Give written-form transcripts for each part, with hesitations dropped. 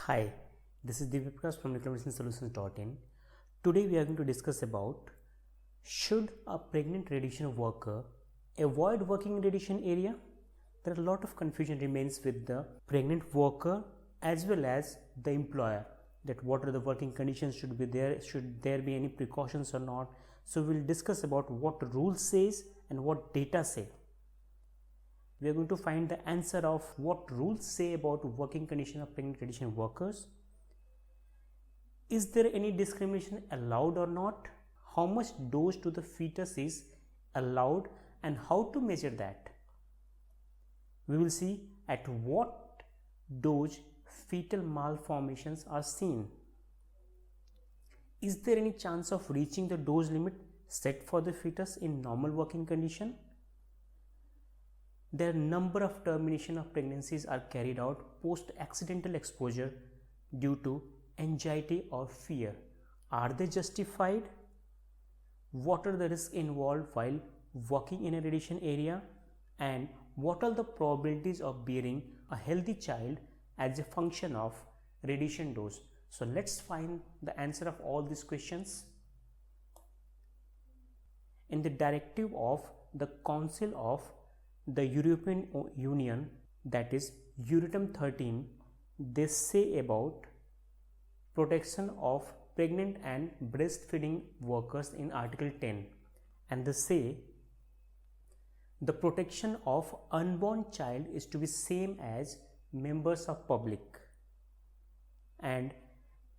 Hi, this is Divyaprakash from nuclearmedicinesolutions.in. Today we are going to discuss about should a pregnant radiation worker avoid working in radiation area? There are a lot of confusion remains with the pregnant worker as well as the employer, that what are the working conditions should be there, should there be any precautions or not. So we will discuss about what rules says and what data say. We are going to find the answer of what rules say about working condition of pregnant radiation workers. Is there any discrimination allowed or not? How much dose to the fetus is allowed and how to measure that? We will see at what dose fetal malformations are seen. Is there any chance of reaching the dose limit set for the fetus in normal working condition? Their number of termination of pregnancies are carried out post accidental exposure due to anxiety or fear. Are they justified? What are the risks involved while working in a radiation area? And what are the probabilities of bearing a healthy child as a function of radiation dose? So let's find the answer of all these questions. In the directive of the Council of the European Union, that is Euratom 13, they say about protection of pregnant and breastfeeding workers in Article 10, and they say the protection of unborn child is to be same as members of public, and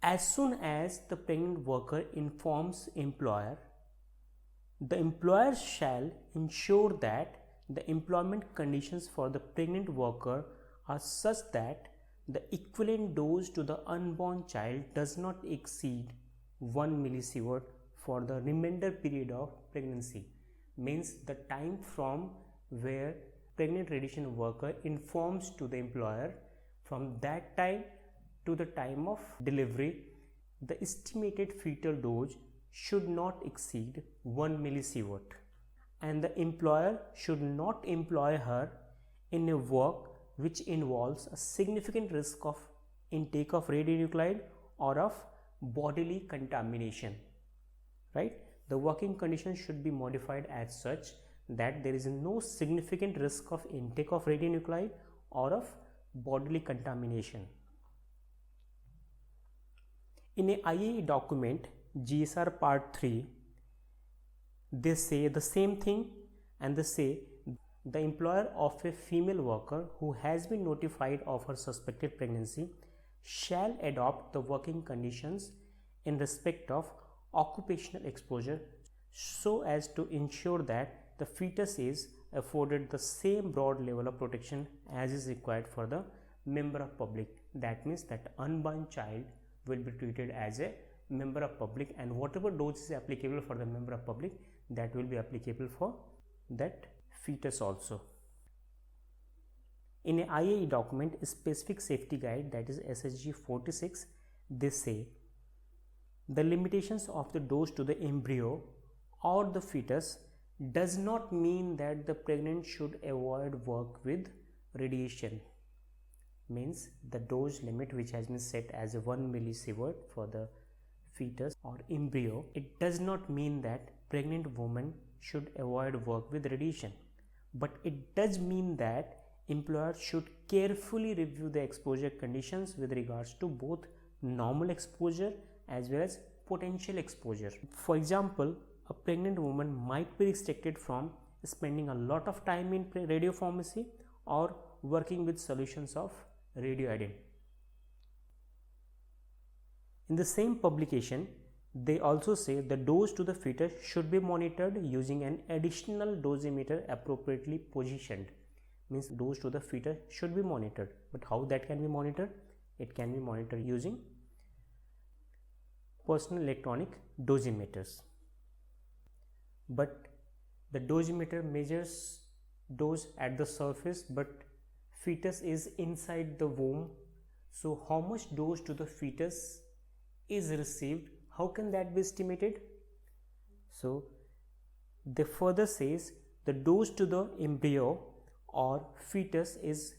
as soon as the pregnant worker informs employer, the employer shall ensure that the employment conditions for the pregnant worker are such that the equivalent dose to the unborn child does not exceed 1 millisievert for the remainder period of pregnancy. Means the time from where pregnant radiation worker informs to the employer, from that time to the time of delivery, the estimated fetal dose should not exceed 1 millisievert, and the employer should not employ her in a work which involves a significant risk of intake of radionuclide or of bodily contamination. Right? The working conditions should be modified as such that there is no significant risk of intake of radionuclide or of bodily contamination. In a IAEA document GSR Part 3, they say the same thing, and they say the employer of a female worker who has been notified of her suspected pregnancy shall adopt the working conditions in respect of occupational exposure so as to ensure that the fetus is afforded the same broad level of protection as is required for the member of public. That means that unborn child will be treated as a member of public, and whatever dose is applicable for the member of public, that will be applicable for that fetus also. In a IAEA document, a specific safety guide, that is SHG 46, they say the limitations of the dose to the embryo or the fetus does not mean that the pregnant should avoid work with radiation. Means the dose limit which has been set as a 1 millisievert for the fetus or embryo, it does not mean that pregnant woman should avoid work with radiation, but it does mean that employer should carefully review the exposure conditions with regards to both normal exposure as well as potential exposure. For example, a pregnant woman might be restricted from spending a lot of time in radiopharmacy or working with solutions of radioiodine. In the same publication, they also say the dose to the fetus should be monitored using an additional dosimeter appropriately positioned. Means dose to the fetus should be monitored, but how that can be monitored? It can be monitored using personal electronic dosimeters. But the dosimeter measures dose at the surface, but fetus is inside the womb. So how much dose to the fetus is received? How can that be estimated? So they further says the dose to the embryo or fetus is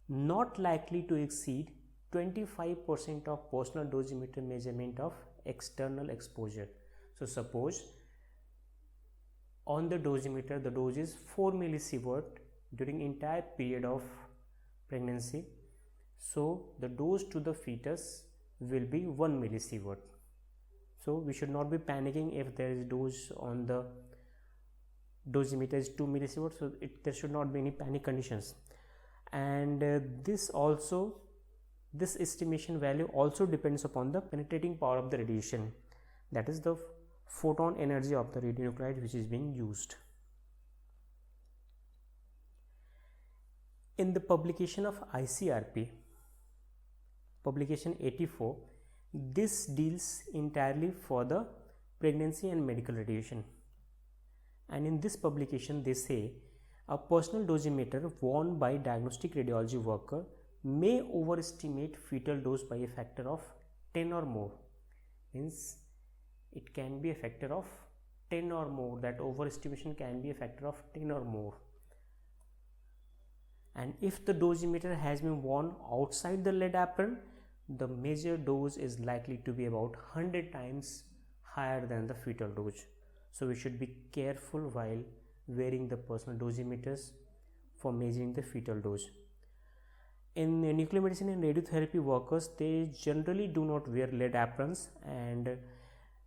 not likely to exceed 25% of personal dosimeter measurement of external exposure. So suppose on the dosimeter the dose is 4 millisievert during entire period of pregnancy, so the dose to the fetus will be 1 millisievert. So we should not be panicking if there is dose on the dosimeter is 2 millisievert, so there should not be any panic conditions. And this estimation value also depends upon the penetrating power of the radiation, that is the photon energy of the radionuclide which is being used. In the publication of ICRP, publication 84, this deals entirely for the pregnancy and medical radiation. And in this publication they say a personal dosimeter worn by diagnostic radiology worker may overestimate fetal dose by a factor of 10 or more. Means it can be a factor of 10 or more, that overestimation can be a factor of 10 or more. And if the dosimeter has been worn outside the lead apron, the measured dose is likely to be about 100 times higher than the fetal dose. So we should be careful while wearing the personal dosimeters for measuring the fetal dose. In nuclear medicine and radiotherapy workers, they generally do not wear lead aprons and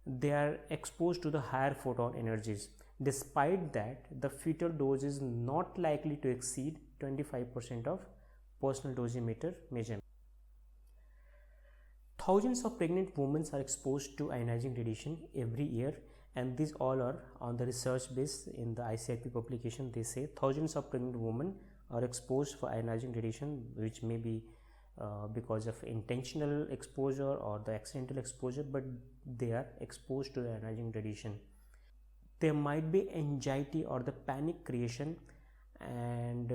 they are exposed to the higher photon energies. Despite that, the fetal dose is not likely to exceed 25% of personal dosimeter measurement. Thousands of pregnant women are exposed to ionizing radiation every year, and these all are on the research base. In the ICRP publication they say thousands of pregnant women are exposed for ionizing radiation, which may be because of intentional exposure or the accidental exposure, but they are exposed to the ionizing radiation. There might be anxiety or the panic creation, and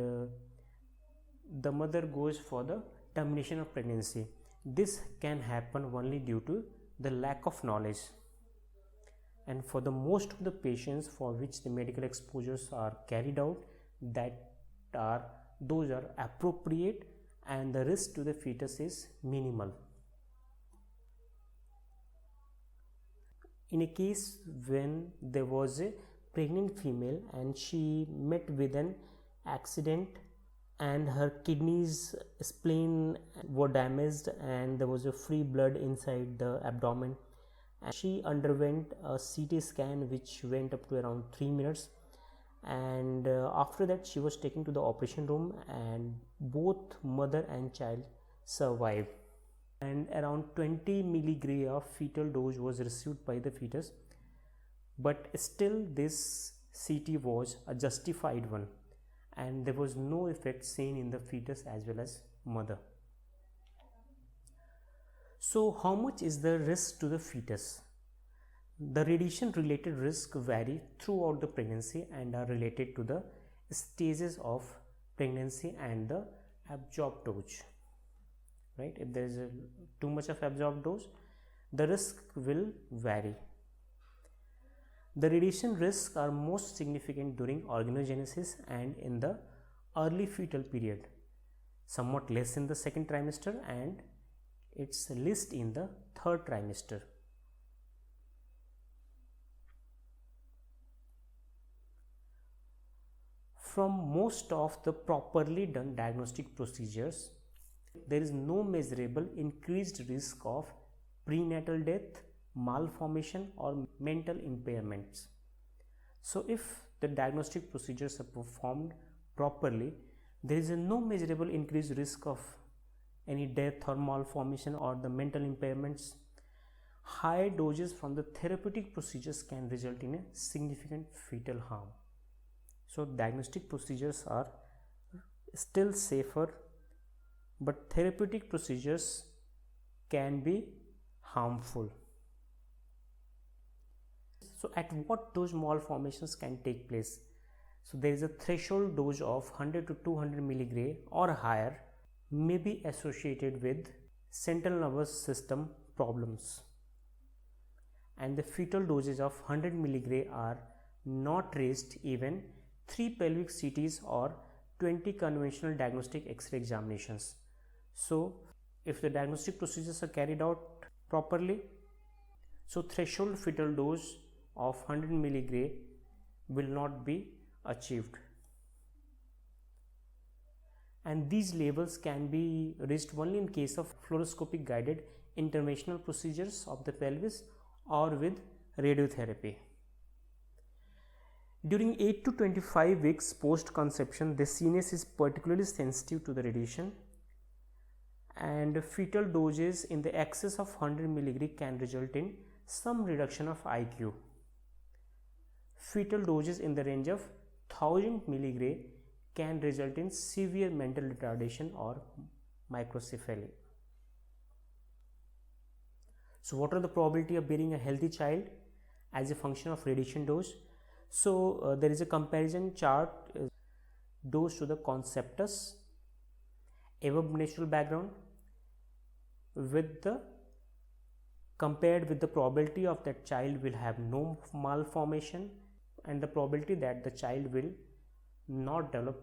the mother goes for the termination of pregnancy. This can happen only due to the lack of knowledge. And for the most of the patients for which the medical exposures are carried out, those are appropriate and the risk to the fetus is minimal. In a case when there was a pregnant female and she met with an accident and her kidneys, spleen were damaged and there was a free blood inside the abdomen, and she underwent a CT scan which went up to around 3 minutes, and after that she was taken to the operation room and both mother and child survived, and around 20 milligray of fetal dose was received by the fetus, but still this CT was a justified one and there was no effect seen in the fetus as well as mother. So how much is the risk to the fetus? The radiation related risks vary throughout the pregnancy and are related to the stages of pregnancy and the absorbed dose. Right? If there is too much of absorbed dose, the risk will vary. The radiation risks are most significant during organogenesis and in the early fetal period, somewhat less in the second trimester, and it's least in the third trimester. From most of the properly done diagnostic procedures, there is no measurable increased risk of prenatal death, malformation or mental impairments. So if the diagnostic procedures are performed properly, there is no measurable increased risk of any death or malformation or the mental impairments. High doses from the therapeutic procedures can result in a significant fetal harm. So diagnostic procedures are still safer, but therapeutic procedures can be harmful. So at what dose malformations can take place? So there is a threshold dose of 100 to 200 milligray or higher may be associated with central nervous system problems, and the fetal doses of 100 milligray are not raised even 3 pelvic CTs or 20 conventional diagnostic X-ray examinations. So if the diagnostic procedures are carried out properly. So threshold fetal dose of 100 mg will not be achieved, and these levels can be reached only in case of fluoroscopic guided interventional procedures of the pelvis or with radiotherapy. During 8 to 25 weeks post conception, the CNS is particularly sensitive to the radiation, and fetal doses in the excess of 100 mg can result in some reduction of IQ. Fetal doses in the range of 1000 mg can result in severe mental retardation or microcephaly. So what are the probability of bearing a healthy child as a function of radiation dose? So there is a comparison chart, dose to the conceptus above natural background with the compared with the probability of that child will have no malformation and the probability that the child will not develop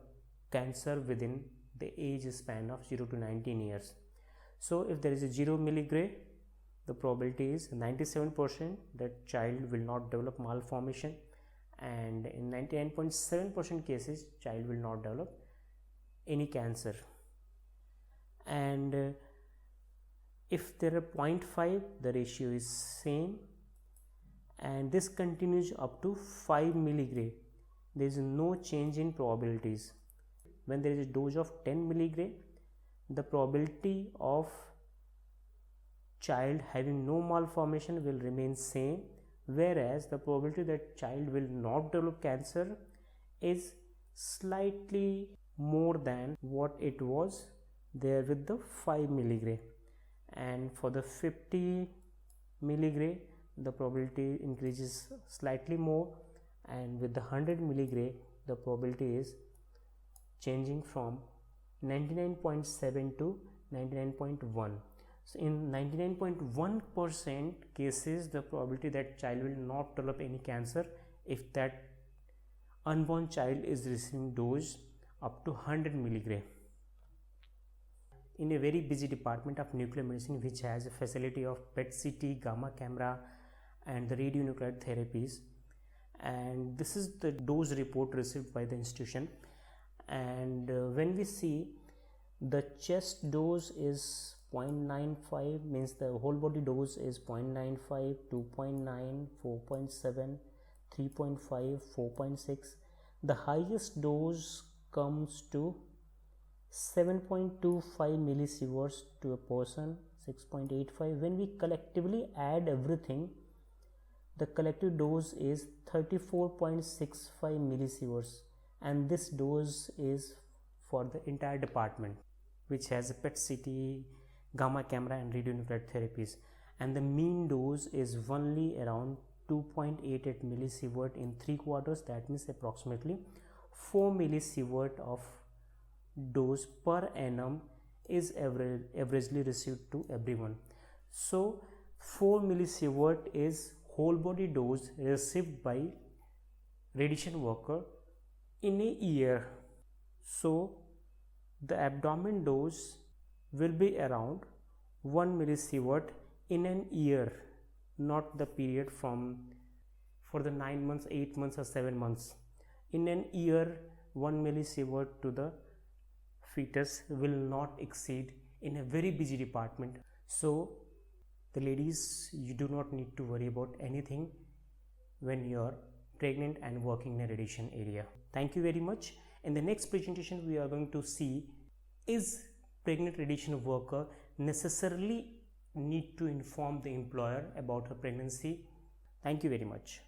cancer within the age span of 0 to 19 years. So if there is a 0 mg, the probability is 97% that child will not develop malformation, and in 99.7% cases child will not develop any cancer. And if there are 0.5, the ratio is same, and this continues up to 5 mg. There is no change in probabilities. When there is a dose of 10 mg, the probability of child having no malformation will remain same, whereas the probability that child will not develop cancer is slightly more than what it was there with the 5 mg. And for the 50 mg, the probability increases slightly more, and with the 100 mg, the probability is changing from 99.7 to 99.1. So in 99.1% cases, the probability that child will not develop any cancer if that unborn child is receiving dose up to 100 mg. In a very busy department of nuclear medicine, which has a facility of PET-CT, gamma camera and the radionuclide therapies, and this is the dose report received by the institution. And when we see the chest dose is 0.95, means the whole body dose is 0.95, 2.9, 4.7, 3.5, 4.6. The highest dose comes to 7.25 millisieverts to a person, 6.85. When we collectively add everything, the collective dose is 34.65 millisieverts, and this dose is for the entire department, which has a PET-CT, gamma camera and radionuclide therapies, and the mean dose is only around 2.88 millisievert in 3 quarters. That means approximately 4 millisievert of dose per annum is averagely received to everyone. So 4 millisievert is whole body dose received by radiation worker in a year. So the abdomen dose will be around 1 millisievert in an year, not the period from for the 9 months, 8 months or 7 months. In an year, 1 millisievert to the fetus will not exceed in a very busy department. So the ladies, you do not need to worry about anything when you are pregnant and working in a radiation area. Thank you very much. In the next presentation, we are going to see, is pregnant radiation worker necessarily need to inform the employer about her pregnancy? Thank you very much.